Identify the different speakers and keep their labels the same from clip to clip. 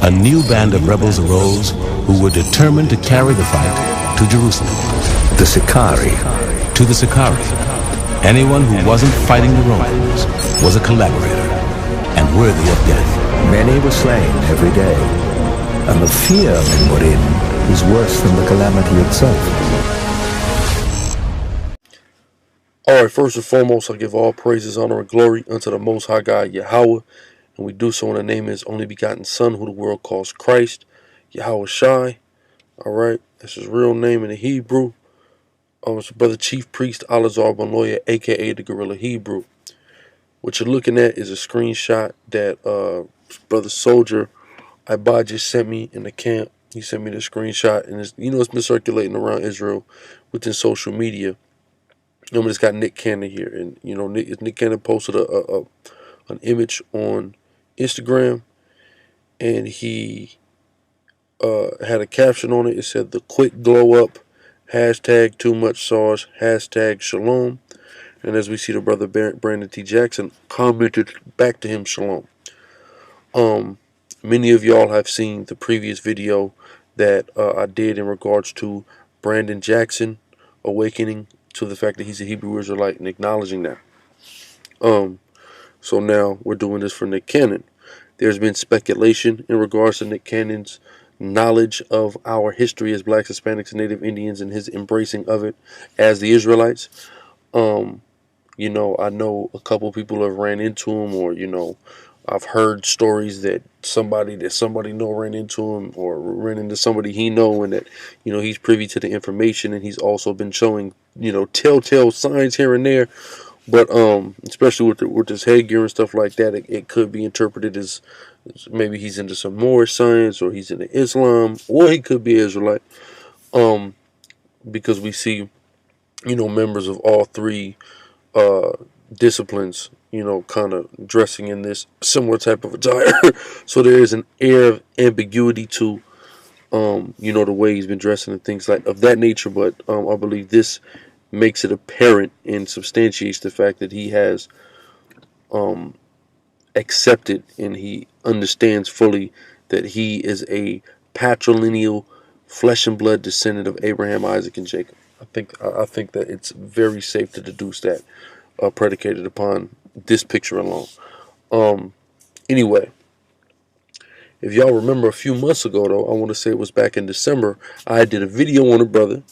Speaker 1: a new band of rebels arose who were determined to carry the fight to Jerusalem.
Speaker 2: The SICARRI.
Speaker 1: To the SICARRI, anyone who wasn't fighting the Romans was a collaborator and worthy of death.
Speaker 2: Many were slain every day, and the fear men were in was worse than the calamity itself.
Speaker 3: Alright, first and foremost, I give all praises, honor, and glory unto the Most High God, Yahweh, and we do so in the name of His only begotten Son, who the world calls Christ, Yahweh Shai. Alright, that's his real name in the Hebrew. It's Brother Chief Priest Alazar Bonloya, aka the Guerrilla Hebrew. What you're looking at is a screenshot that Brother Soldier Ibad just sent me in the camp. He sent me the screenshot, and it's been circulating around Israel within social media. It's got Nick Cannon here, and Nick Cannon posted an image on Instagram, and he had a caption on it. It said, "The quick glow up, hashtag too much sauce, hashtag shalom." And as we see, the brother Brandon T. Jackson commented back to him, shalom. Many of y'all have seen the previous video that I did in regards to Brandon Jackson awakening to the fact that he's a Hebrew Israelite and acknowledging that. So now we're doing this for Nick Cannon. There's been speculation in regards to Nick Cannon's knowledge of our history as blacks, Hispanics, and Native Indians, and his embracing of it as the Israelites. I know a couple people have ran into him, or I've heard stories that somebody know ran into him, or ran into somebody he know, and that he's privy to the information, and he's also been showing telltale signs here and there. But especially with this headgear and stuff like that, it could be interpreted as maybe he's into some Moorish science, or he's into Islam, or he could be Israelite. Because we see members of all three disciplines kind of dressing in this similar type of attire. So there is an air of ambiguity to the way he's been dressing and things of that nature. But I believe this makes it apparent and substantiates the fact that he has accepted and he understands fully that he is a patrilineal flesh and blood descendant of Abraham, Isaac, and Jacob. I think that it's very safe to deduce that, predicated upon this picture alone. Anyway, if y'all remember a few months ago, though, I want to say it was back in December, I did a video on a brother,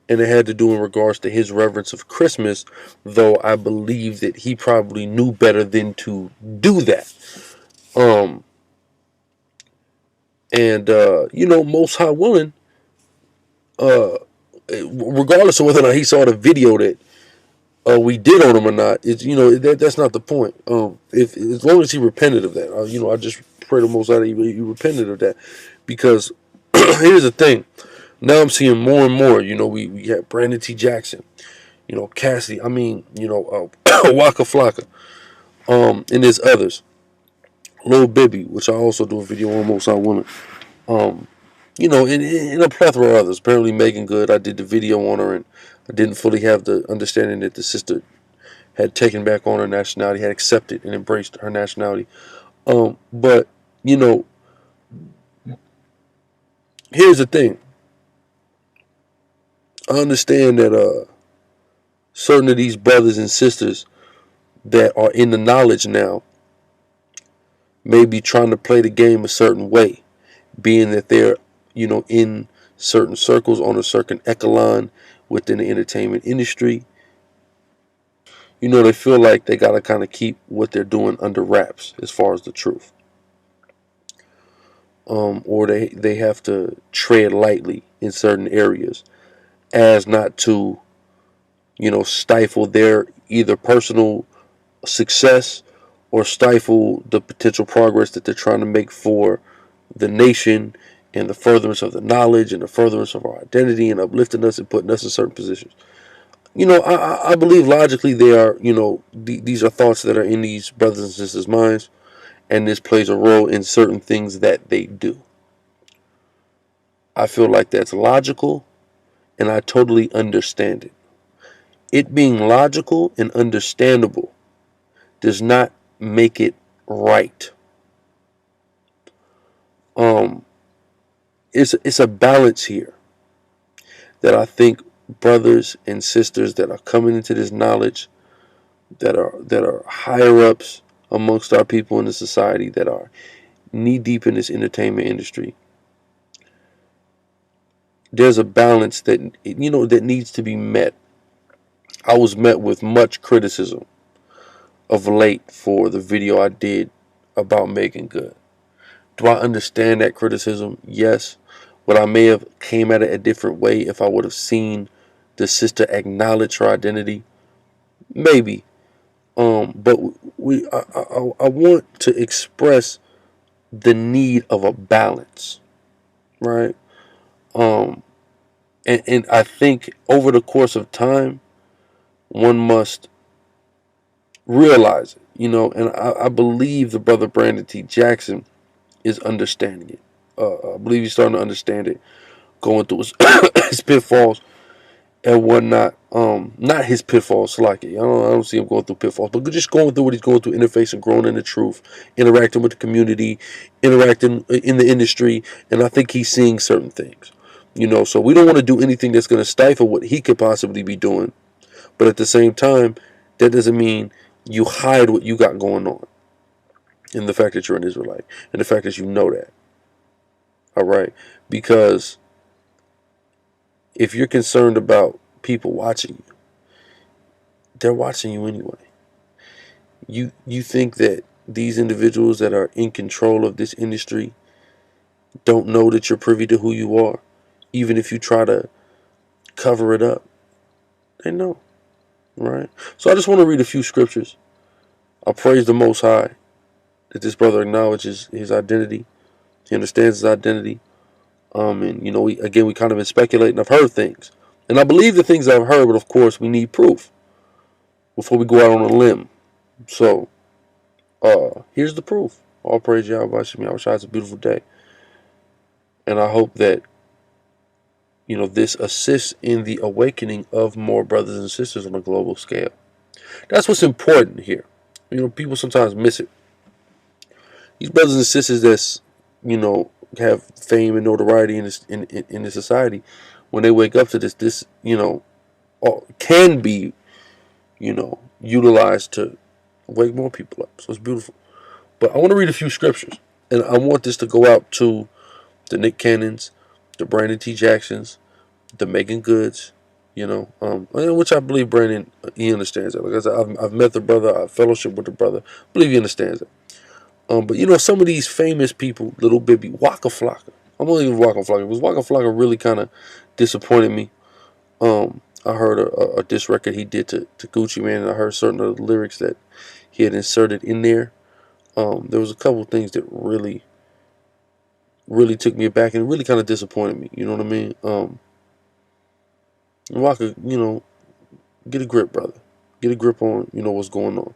Speaker 3: and it had to do in regards to his reverence of Christmas, though I believe that he probably knew better than to do that. Most High willing, regardless of whether or not he saw the video that we did on him or not, it's that's not the point. As long as he repented of that, I just pray the Most High that he repented of that, because here's the thing. Now I'm seeing more and more. We have Brandon T. Jackson, Cassidy. WACO Flocka, and there's others. Lil Bibby, which I also do a video on, Most High Willing. And a plethora of others. Apparently Megan Good, I did the video on her, and I didn't fully have the understanding that the sister had taken back on her nationality, had accepted and embraced her nationality. But here's the thing. I understand that certain of these brothers and sisters that are in the knowledge now may be trying to play the game a certain way, being that they're in certain circles, on a certain echelon within the entertainment industry. They feel like they got to kind of keep what they're doing under wraps as far as the truth. Or they have to tread lightly in certain areas as not to, stifle their either personal success or stifle the potential progress that they're trying to make for the nation, and the furtherance of the knowledge, and the furtherance of our identity, and uplifting us and putting us in certain positions. I believe logically they are, these are thoughts that are in these brothers and sisters' minds, and this plays a role in certain things that they do. I feel like that's logical, and I totally understand it. It being logical and understandable does not make it right. Um, it's a balance here that I think brothers and sisters that are coming into this knowledge, that are higher ups amongst our people in the society, that are knee deep in this entertainment industry, there's a balance that that needs to be met. I was met with much criticism of late for the video I did about Megan Good. Do I understand that criticism? Yes. Would I may have came at it a different way if I would have seen the sister acknowledge her identity? Maybe. But I want to express the need of a balance, right? And I think over the course of time, one must realize it, and I believe the brother Brandon T. Jackson is understanding it. I believe he's starting to understand it, going through his pitfalls and whatnot. Not his pitfalls, like it. I don't see him going through pitfalls, but just going through what he's going through, interfacing, growing in the truth, interacting with the community, interacting in the industry, and I think he's seeing certain things. So we don't want to do anything that's going to stifle what he could possibly be doing, but at the same time, that doesn't mean you hide what you got going on, and the fact that you're an Israelite, and the fact that you know that. All right, because if you're concerned about people watching you, they're watching you anyway. You think that these individuals that are in control of this industry don't know that you're privy to who you are, even if you try to cover it up. They know, right? So I just want to read a few scriptures. I praise the Most High that this brother acknowledges his identity. He understands his identity. And we kind of been speculating. I've heard things, and I believe the things I've heard, but of course we need proof before we go out on a limb. So, here's the proof. All praise Yahweh Shem Yahweh. It's a beautiful day, and I hope that this assists in the awakening of more brothers and sisters on a global scale. That's what's important here. People sometimes miss it. These brothers and sisters that's have fame and notoriety in this society, when they wake up to this can be utilized to wake more people up. So it's beautiful. But I want to read a few scriptures, and I want this to go out to the Nick Cannons, the Brandon T. Jacksons, the Megan Goods, which I believe Brandon, he understands that. Like I said, I've met the brother, I've fellowship with the brother. I believe he understands it. But some of these famous people, little baby Waka Flocka. I'm only gonna Waka Flocka because Waka Flocka really kind of disappointed me. I heard a diss record he did to Gucci Mane, and I heard certain of the lyrics that he had inserted in there. There was a couple of things that really took me aback and really kind of disappointed me. You know what I mean? Waka, get a grip, brother. Get a grip on, what's going on.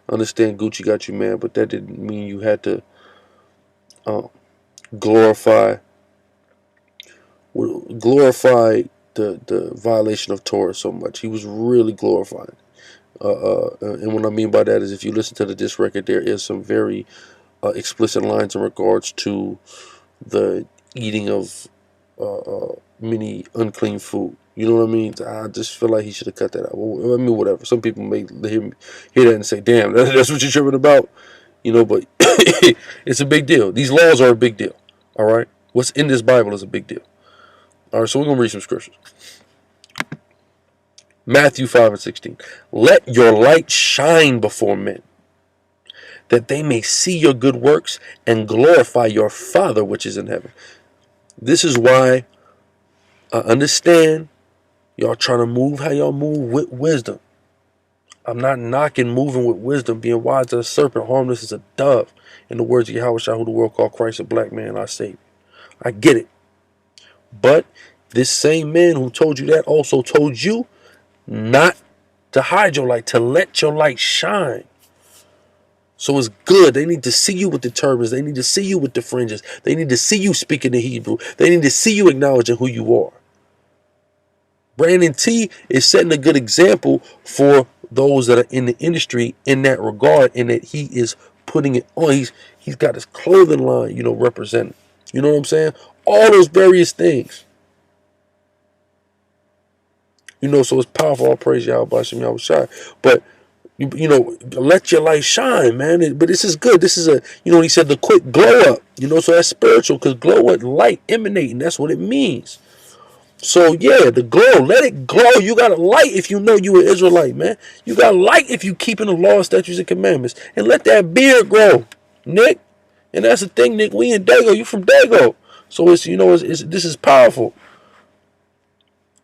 Speaker 3: I understand Gucci got you mad, but that didn't mean you had to glorify the violation of Torah so much. He was really glorifying. And what I mean by that is, if you listen to the diss record, there is some very explicit lines in regards to the eating of many unclean food. You know what I mean? I just feel like he should have cut that out. Well, I mean, whatever. Some people may hear that and say, damn, that's what you're tripping about. But it's a big deal. These laws are a big deal. All right? What's in this Bible is a big deal. All right, so we're going to read some scriptures. Matthew 5:16. Let your light shine before men, that they may see your good works and glorify your Father which is in heaven. This is why I understand y'all trying to move how y'all move with wisdom. I'm not knocking moving with wisdom, being wise as a serpent, harmless as a dove. In the words of Yahweh Shah, who the world called Christ, a black man, our Savior. I get it. But this same man who told you that also told you not to hide your light, to let your light shine. So it's good. They need to see you with the turbans. They need to see you with the fringes. They need to see you speaking the Hebrew. They need to see you acknowledging who you are. Brandon T is setting a good example for those that are in the industry in that regard, in that he is putting it on. He's got his clothing line, representing. You know what I'm saying? All those various things. You know, so it's powerful. All praise Yahweh Bashem Yahweh Shai. But you know, let your light shine, man. But this is good. This is a, you know, he said the quick glow up. You know, so that's spiritual, because glow up, light emanating. That's what it means. So yeah, the glow, let it glow. You got a light if you know you an Israelite, man. You got a light if you keeping the law, statutes, and commandments. And let that beard grow, Nick. And that's the thing, Nick. We in Dago. You from Dago. So it's, you know, this is powerful.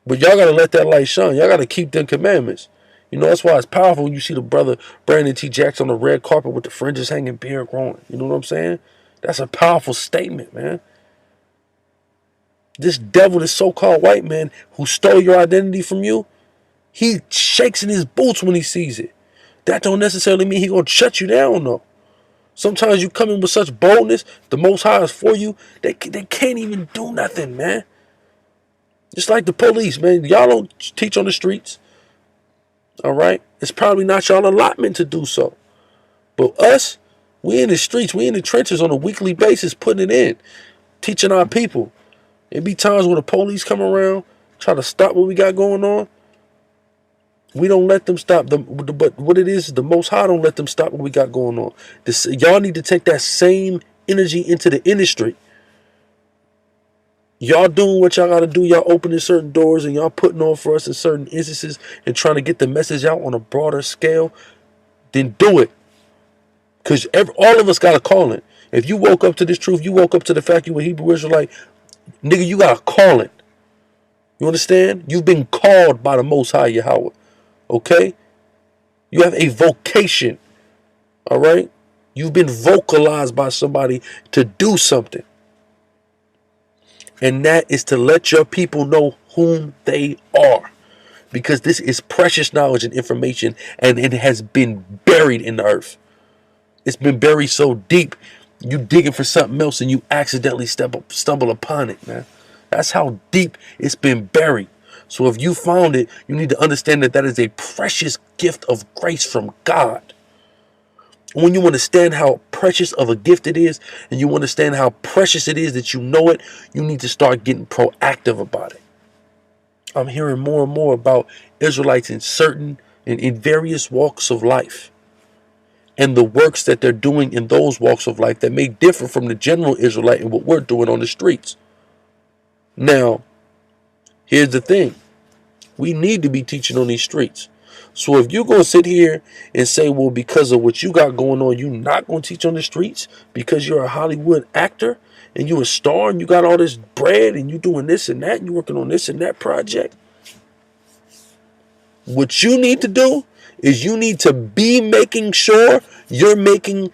Speaker 3: But y'all gotta let that light shine. Y'all gotta keep them commandments. You know, that's why it's powerful when you see the brother Brandon T. Jackson on the red carpet with the fringes hanging, beard growing. You know what I'm saying? That's a powerful statement, man. This devil, this so-called white man who stole your identity from you, he shakes in his boots when he sees it. That don't necessarily mean he gonna shut you down, though. Sometimes you come in with such boldness, the Most High is for you, they can't even do nothing, man. Just like the police, man. Y'all don't teach on the streets. All right? It's probably not y'all allotment to do so. But us, we in the streets, we in the trenches on a weekly basis, putting it in, teaching our people. It be times when the police come around, try to stop what we got going on. We don't let them stop them. But what it is, the Most High don't let them stop what we got going on. Y'all need to take that same energy into the industry. Y'all doing what y'all got to do. Y'all opening certain doors and y'all putting on for us in certain instances and trying to get the message out on a broader scale. Then do it. Because all of us got a calling. If you woke up to this truth, you woke up to the fact you were Hebrew Israelite, nigga, you got a calling. You understand? You've been called by the Most High Yahweh. Okay? You have a vocation. All right? You've been vocalized by somebody to do something. And that is to let your people know whom they are. Because this is precious knowledge and information, and it has been buried in the earth. It's been buried so deep, you digging for something else and you accidentally stumble upon it, man. That's how deep it's been buried. So if you found it, you need to understand that that is a precious gift of grace from God. When you understand how precious of a gift it is, and you understand how precious it is that you know it, you need to start getting proactive about it. I'm hearing more and more about Israelites in various walks of life, and the works that they're doing in those walks of life that may differ from the general Israelite and what we're doing on the streets. Now, here's the thing. We need to be teaching on these streets. So if you're going to sit here and say, well, because of what you got going on, you're not going to teach on the streets because you're a Hollywood actor and you're a star and you got all this bread and you're doing this and that and you're working on this and that project. What you need to do is you need to be making sure you're making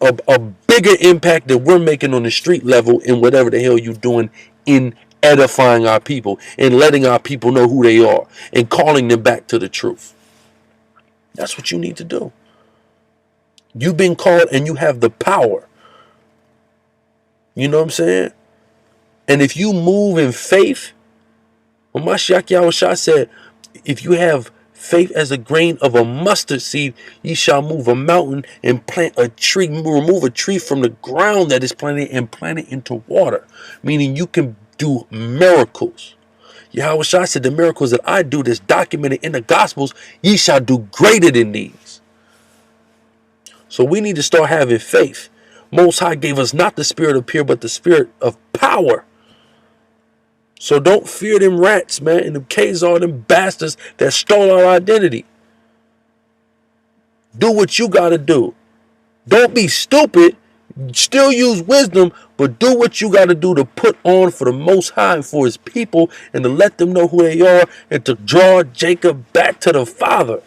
Speaker 3: a bigger impact than we're making on the street level in whatever the hell you're doing in edifying our people and letting our people know who they are and calling them back to the truth. That's what you need to do. You've been called and you have the power. You know what I'm saying? And if you move in faith, well, Mashiach Yahushua said, if you have faith as a grain of a mustard seed, ye shall move a mountain and plant a tree, remove a tree from the ground that is planted and plant it into water. Meaning you can do miracles. Yahushua said, the miracles that I do that's documented in the Gospels, ye shall do greater than these. So we need to start having faith. Most High gave us not the spirit of fear, but the spirit of power. So don't fear them rats, man, and them Khazar, them bastards that stole our identity. Do what you got to do. Don't be stupid. Still use wisdom, but do what you got to do to put on for the Most High and for his people and to let them know who they are and to draw Jacob back to the Father.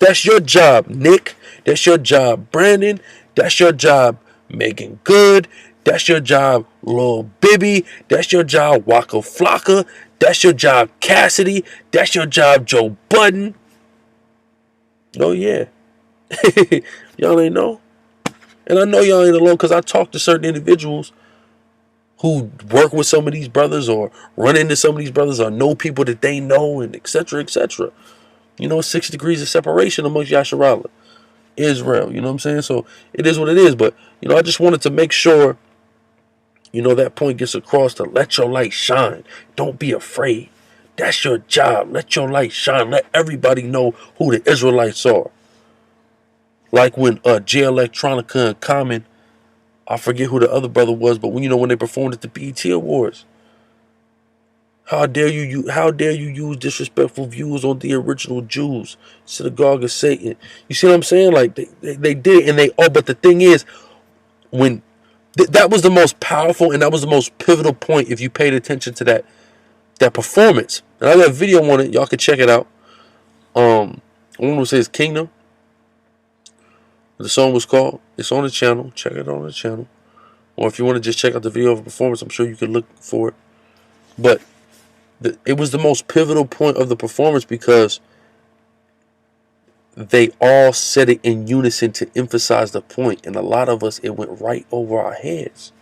Speaker 3: That's your job, Nick. That's your job, Brandon. That's your job, Megan Good. That's your job, Lil Bibby. That's your job, Waka Flocka. That's your job, Cassidy. That's your job, Joe Budden. Oh, yeah. Y'all ain't know. And I know y'all ain't alone because I talk to certain individuals who work with some of these brothers or run into some of these brothers or know people that they know and etc. etc. You know, 6 degrees of separation amongst YASHARAHLA. Israel. You know what I'm saying? So it is what it is. But, you know, I just wanted to make sure, you know, that point gets across, to let your light shine. Don't be afraid. That's your job. Let your light shine. Let everybody know who the Israelites are. Like when J Electronica and Common, I forget who the other brother was, but when, you know, when they performed at the BET Awards, how dare you use disrespectful views on the original Jews, synagogue of Satan. You see what I'm saying? Like they did, and but the thing is, when that was the most powerful and that was the most pivotal point, if you paid attention to that performance. And I got a video on it, y'all can check it out. I want to say it's Kingdom. The song was called. It's on the channel. Check it on the channel. Or if you want to just check out the video of the performance, I'm sure you can look for it. But it was the most pivotal point of the performance because they all said it in unison to emphasize the point. And a lot of us, it went right over our heads.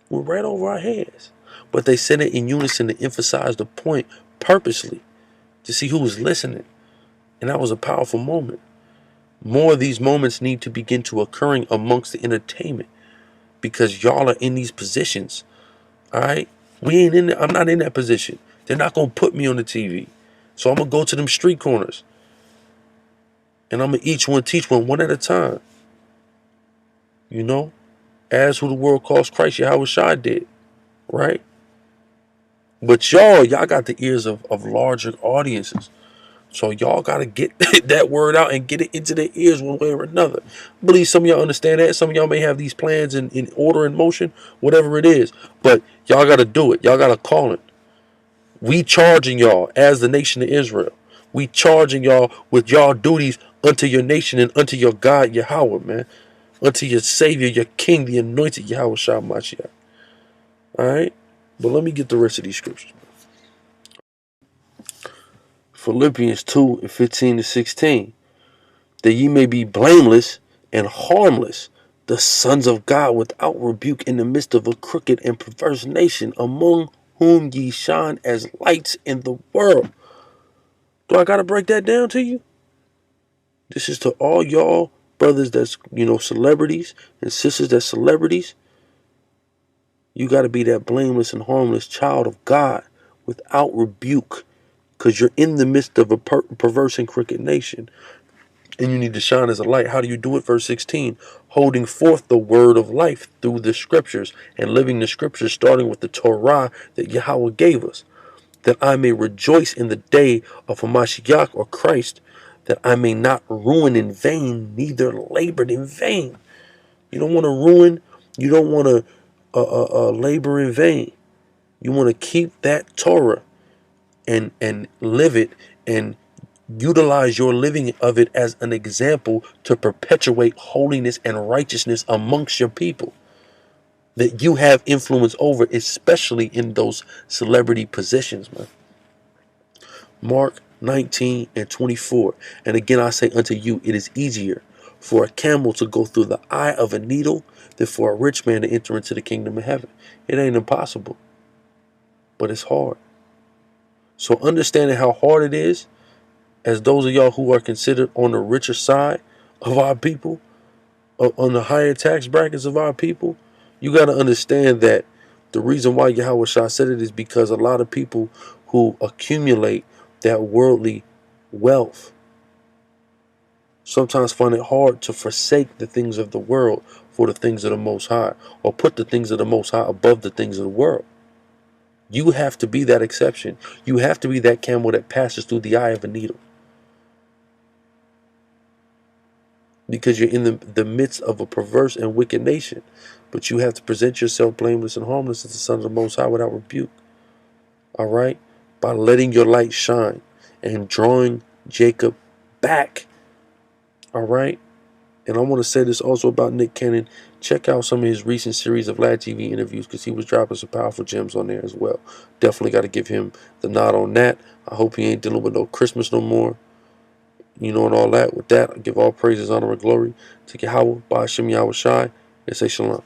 Speaker 3: Went right over our heads. But they said it in unison to emphasize the point purposely, to see who was listening. And that was a powerful moment. More of these moments need to begin to occurring amongst the entertainment, because y'all are in these positions. All right? We ain't in there. I'm not in that position. They're not going to put me on the TV. So I'm going to go to them street corners. And I'm going to each one teach one at a time. You know? As who the world calls Christ, Yahushua did. Right? But y'all got the ears of larger audiences. So y'all got to get that word out and get it into their ears one way or another. I believe some of y'all understand that. Some of y'all may have these plans in order and motion, whatever it is. But y'all got to do it. Y'all got to call it. We charging y'all as the nation of Israel. We charging y'all with y'all duties unto your nation and unto your God, Yahweh, man. Unto your Savior, your King, the anointed Yahweh Shah Mashiach. All right? But let me get the rest of these scriptures. Philippians 2 and 15 to 16. That ye may be blameless and harmless, the sons of God without rebuke in the midst of a crooked and perverse nation, among whom ye shine as lights in the world. Do I got to break that down to you? This is to all y'all brothers that's, you know, celebrities, and sisters that's celebrities. You got to be that blameless and harmless child of God without rebuke, because you're in the midst of a perverse and crooked nation. And you need to shine as a light. How do you do it? Verse 16, holding forth the word of life through the scriptures, and living the scriptures, starting with the Torah that Yahweh gave us, that I may rejoice in the day of Hamashiach, or Christ, that I may not ruin in vain, neither labored in vain. You don't want to ruin. You don't want to labor in vain. You want to keep that Torah and live it, and utilize your living of it as an example to perpetuate holiness and righteousness amongst your people that you have influence over, especially in those celebrity positions, man. Mark 19 and 24. And again, I say unto you, it is easier for a camel to go through the eye of a needle than for a rich man to enter into the kingdom of heaven. It ain't impossible, but it's hard. So understanding how hard it is, as those of y'all who are considered on the richer side of our people, on the higher tax brackets of our people, you got to understand that the reason why Yahweh Shah said it is because a lot of people who accumulate that worldly wealth sometimes find it hard to forsake the things of the world for the things of the Most High, or put the things of the Most High above the things of the world. You have to be that exception. You have to be that camel that passes through the eye of a needle. Because you're in the midst of a perverse and wicked nation. But you have to present yourself blameless and harmless as the Son of the Most High without rebuke. All right? By letting your light shine and drawing Jacob back. All right? And I want to say this also about Nick Cannon. Check out some of his recent series of Lad TV interviews, because he was dropping some powerful gems on there as well. Definitely got to give him the nod on that. I hope he ain't dealing with no Christmas no more. You know, and all that. With that, I give all praises, honor, and glory to Yahweh, Ba'ashem Yahweh Shai, and say shalom.